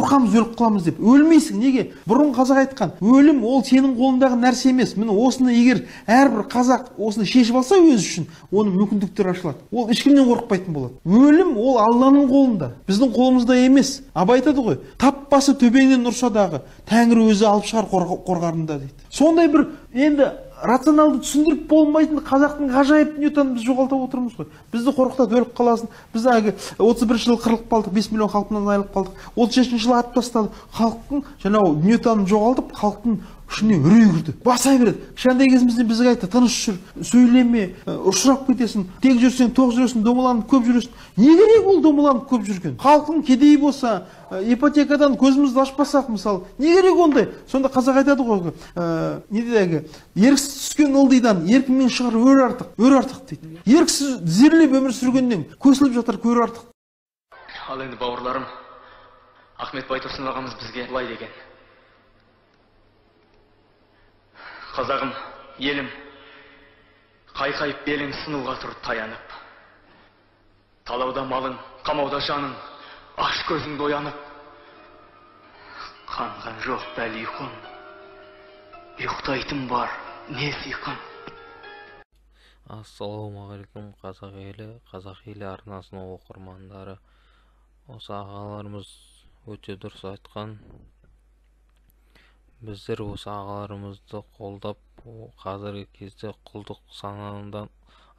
қорқамыз, өліп қаламыз деп. Өлмейсің, неге? Бұрын қазақ айтқан, өлім ол сенің қолыңдағы нәрсе емес. Міне осыны егер әрбір қазақ осыны шешіп алса өзі үшін, оның мүмкіндіктері ашылады. Ол ешкімнен қорықпайтын болады. Өлім ол Алланың қолында, біздің қолымызда емес. Абай айтады ғой, тап басы төбеңнен ұрса дағы, Тәңір өзі алып шығар қорғарында дейді. Сондай бір енді рационалды түсіндіріп болмайтын қазақтың ғажайып дүниетанымын біз жоғалтып отырмыз ғой. Бізді қорқытады, өліп қаласың. Біз 31 жылы қырылып қалдық, 5 миллион халқынан айырылып қалдық. 36 жылы атып тастады. Халықтың жаңағы дүниетанымын жоғалтып, халықтың ішіне үрей кірді. Баса береді. Кішкентай кезімізде бізге айтты, тыныш жүр, сөйлеме, ұшырап кетесің. Тек жүрсең, тоқ жүресің, домаланып көп жүресің. Не керек ол домаланып көп жүрген? Халқың кедей болса, ипотекадан көзімізді ашпасақ, мысалы, не керек ондай? Сонда қазақ айтады ғой, не дейді, еріксіз түскен ылдидан еркіңмен шығар өр артық дейді. Еріксіз зерлеп өмір сүргеннен көсіліп жатыр көр артық. Ал енді бауырларым, Ахмет Байтұрсын ағамыз бізге былай деген: қазағым, елім, қайқайып белің сынуға тұр таянып. Талауда малың, қамауда жаның, аш көзіңді оянып. Қанған жоқ бәл ұйқым, ұйықтайтын бар не сыйқым. Ассалаумағалейкум қазақ елі арнасының оқырмандары. Осы ағаларымыз өте дұрыс айтқан. Біздер осы ағаларымызды қолдап, қазіргі кезде құлдық санадан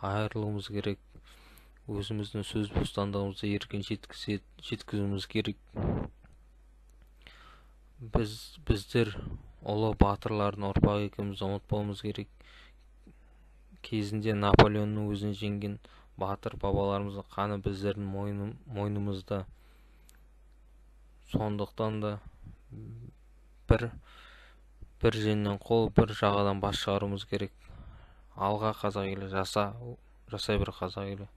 айырылуымыз керек. Өзіміздің сөз бостандығымызды еркін жеткізуіміз керек. Біздер ұлы батырлардың ұрпағы екенімізді ұмытпауымыз керек. Кезінде Наполеонның өзін жеңген батыр бабаларымыздың қаны біздердің мойнымызда. Сондықтан да бір жеңнен қол, бір жағадан бас шығаруымыз керек. Алға қазақ елі, жасай бір қазақ елі.